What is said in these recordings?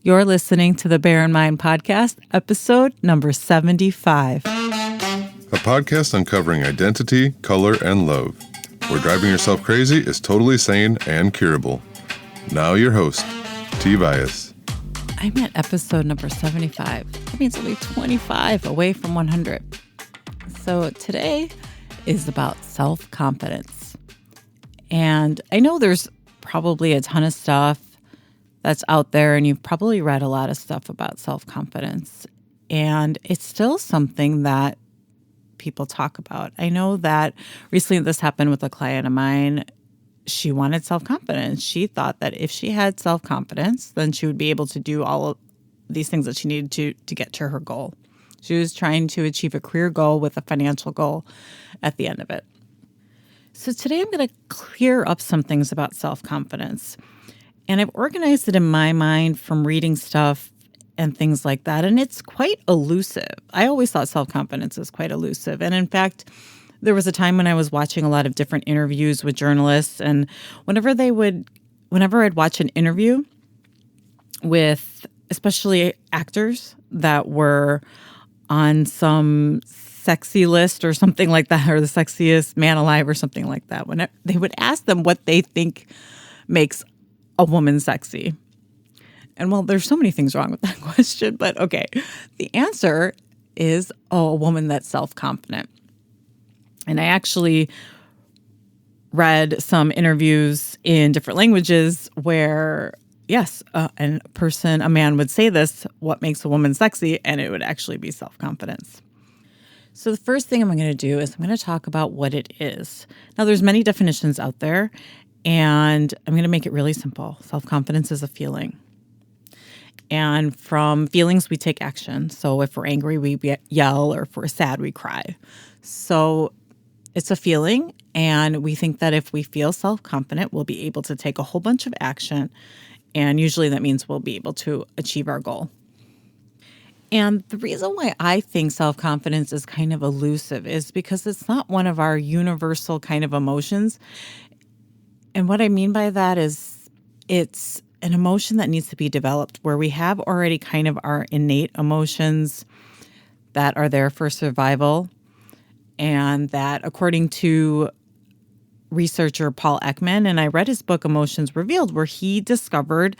You're listening to the Bear in Mind podcast, episode number 75. A podcast uncovering identity, color, and love, where driving yourself crazy is totally sane and curable. Now your host, T. Bias. I'm at episode number 75. That means only 25 away from 100. So today is about self-confidence. And I know there's probably a ton of stuff that's out there, and you've probably read a lot of stuff about self-confidence. And it's still something that people talk about. I know that recently this happened with a client of mine. She wanted self-confidence. She thought that if she had self-confidence, then she would be able to do all of these things that she needed to get to her goal. She was trying to achieve a career goal with a financial goal at the end of it. So today I'm going to clear up some things about self-confidence. And I've organized it in my mind from reading stuff and things like that. And it's quite elusive. I always thought self-confidence is quite elusive. And in fact, there was a time when I was watching a lot of different interviews with journalists. And whenever I'd watch an interview with especially actors that were on some sexy list or something like that, or the sexiest man alive or something like that, when they would ask them what they think makes a woman sexy. And well, there's so many things wrong with that question, but okay. The answer is a woman that's self-confident. And I actually read some interviews in different languages where, yes, a man would say this, what makes a woman sexy, and it would actually be self-confidence. So the first thing I'm going to do is I'm going to talk about what it is. Now, there's many definitions out there, and I'm going to make it really simple. Self-confidence is a feeling. And from feelings, we take action. So if we're angry, we yell, or if we're sad, we cry. So it's a feeling, and we think that if we feel self-confident, we'll be able to take a whole bunch of action, and usually that means we'll be able to achieve our goal. And the reason why I think self-confidence is kind of elusive is because it's not one of our universal kind of emotions. And what I mean by that is it's an emotion that needs to be developed where we have already kind of our innate emotions that are there for survival. And that, according to researcher Paul Ekman, and I read his book, Emotions Revealed, where he discovered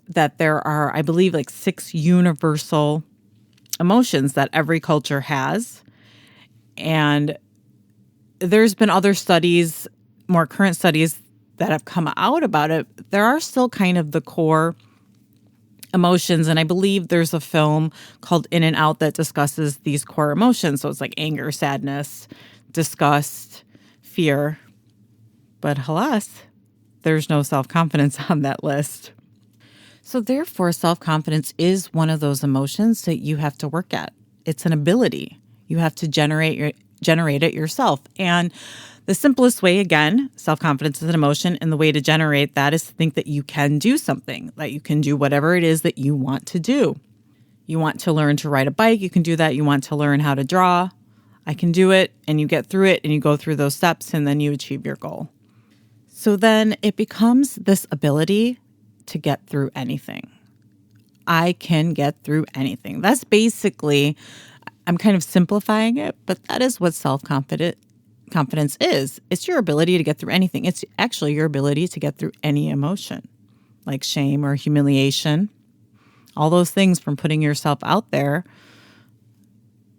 that there are, I believe, like 6 universal emotions that every culture has. And there's been other studies, more current studies, that have come out about it. There are still kind of the core emotions, and I believe there's a film called In and Out that discusses these core emotions. So it's like anger, sadness, disgust, fear. But alas, there's no self-confidence on that list. So therefore, self-confidence is one of those emotions that you have to work at. It's an ability. You have to generate it yourself. And the simplest way, again, self-confidence is an emotion, and the way to generate that is to think that you can do something, that you can do whatever it is that you want to do. You want to learn to ride a bike, you can do that. You want to learn how to draw, I can do it, and you get through it, and you go through those steps, and then you achieve your goal. So then it becomes this ability to get through anything. I can get through anything. That's basically, I'm kind of simplifying it, but that is what confidence is. It's your ability to get through anything. It's actually your ability to get through any emotion, like shame or humiliation, all those things from putting yourself out there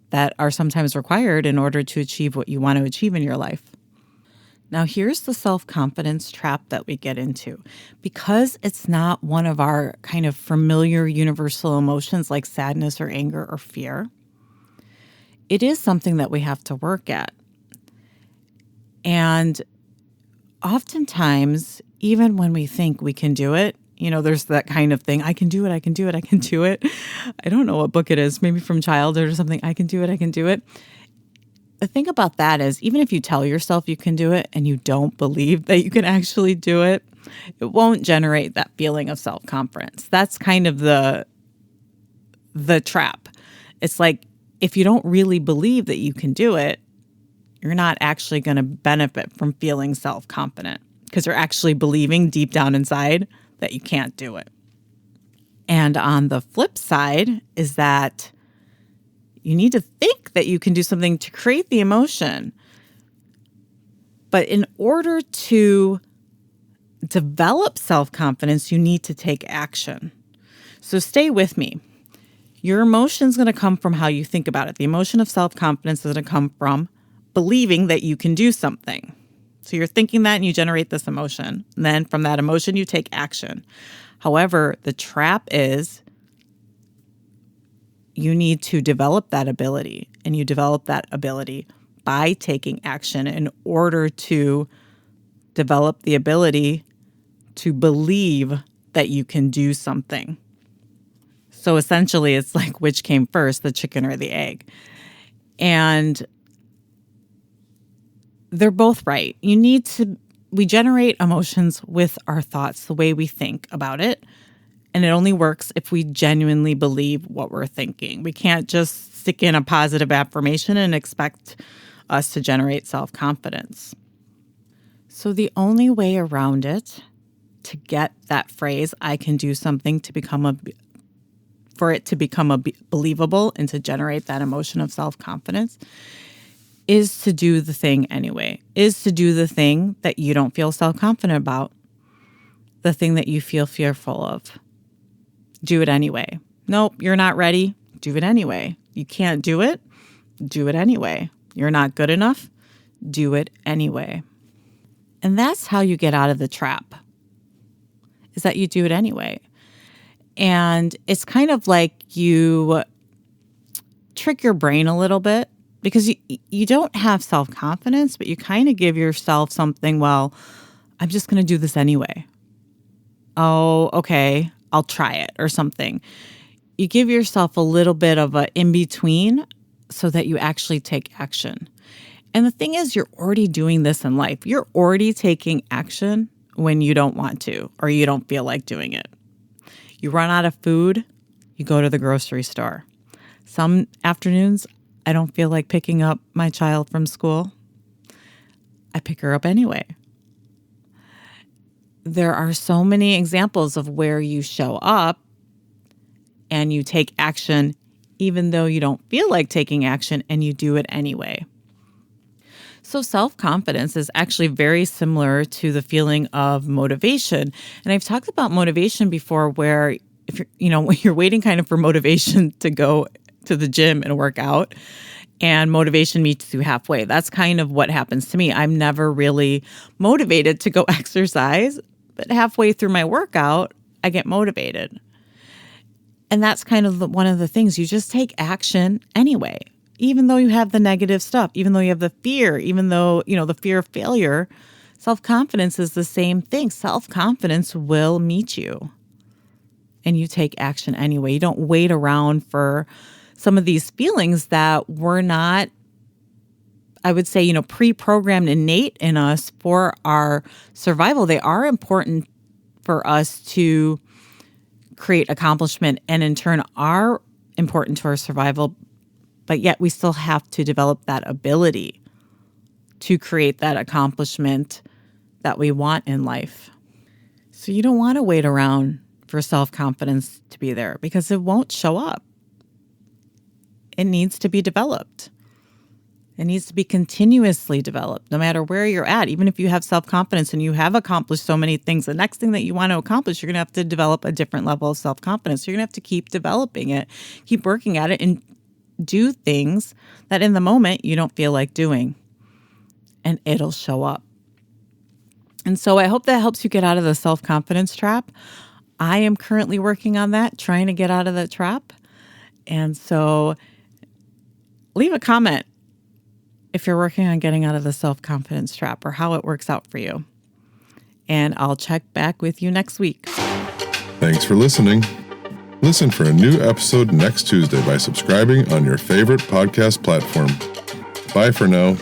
that are sometimes required in order to achieve what you want to achieve in your life. Now, here's the self-confidence trap that we get into. Because it's not one of our kind of familiar universal emotions like sadness or anger or fear, it is something that we have to work at. And oftentimes, even when we think we can do it, there's that kind of thing, I can do it, I can do it, I can do it. I don't know what book it is, maybe from childhood or something, I can do it, I can do it. The thing about that is, even if you tell yourself you can do it and you don't believe that you can actually do it, it won't generate that feeling of self-confidence. That's kind of the trap. It's like, if you don't really believe that you can do it, you're not actually going to benefit from feeling self-confident because you're actually believing deep down inside that you can't do it. And And on the flip side is that you need to think that you can do something to create the emotion. But in order to develop self-confidence, you need to take action. So stay with me. Your emotion is going to come from how you think about it. The emotion of self-confidence is going to come from believing that you can do something. So you're thinking that and you generate this emotion. And then from that emotion, you take action. However, the trap is you need to develop that ability, and you develop that ability by taking action in order to develop the ability to believe that you can do something. So essentially, it's like, which came first, the chicken or the egg? And they're both right. We generate emotions with our thoughts, the way we think about it. And it only works if we genuinely believe what we're thinking. We can't just stick in a positive affirmation and expect us to generate self-confidence. So the only way around it to get that phrase, I can do something, for it to become believable and to generate that emotion of self-confidence is to do the thing anyway, is to do the thing that you don't feel self-confident about, the thing that you feel fearful of. Do it anyway. Nope, you're not ready. Do it anyway. You can't do it. Do it anyway. You're not good enough. Do it anyway. And that's how you get out of the trap, is that you do it anyway. And it's kind of like you trick your brain a little bit, because you don't have self-confidence, but you kind of give yourself something, well, I'm just going to do this anyway. Oh, okay, I'll try it or something. You give yourself a little bit of an in-between so that you actually take action. And the thing is, you're already doing this in life. You're already taking action when you don't want to or you don't feel like doing it. You run out of food, you go to the grocery store. Some afternoons, I don't feel like picking up my child from school. I pick her up anyway. There are so many examples of where you show up and you take action even though you don't feel like taking action, and you do it anyway. So self-confidence is actually very similar to the feeling of motivation. And I've talked about motivation before, where if you're waiting kind of for motivation to go to the gym and work out, and motivation meets you halfway. That's kind of what happens to me. I'm never really motivated to go exercise, but halfway through my workout, I get motivated. And that's kind of one of the things. You just take action anyway, even though you have the negative stuff, even though you have the fear, even though, the fear of failure. Self-confidence is the same thing. Self-confidence will meet you, and you take action anyway. You don't wait around for some of these feelings that were not, I would say, pre-programmed innate in us for our survival. They are important for us to create accomplishment, and in turn are important to our survival. But yet we still have to develop that ability to create that accomplishment that we want in life. So you don't want to wait around for self-confidence to be there, because it won't show up. It needs to be developed. It needs to be continuously developed, no matter where you're at. Even if you have self-confidence and you have accomplished so many things, the next thing that you want to accomplish, you're going to have to develop a different level of self-confidence. You're going to have to keep developing it, keep working at it, and do things that in the moment you don't feel like doing. And it'll show up. And so I hope that helps you get out of the self-confidence trap. I am currently working on that, trying to get out of that trap. And so leave a comment if you're working on getting out of the self-confidence trap, or how it works out for you. And I'll check back with you next week. Thanks for listening. Listen for a new episode next Tuesday by subscribing on your favorite podcast platform. Bye for now.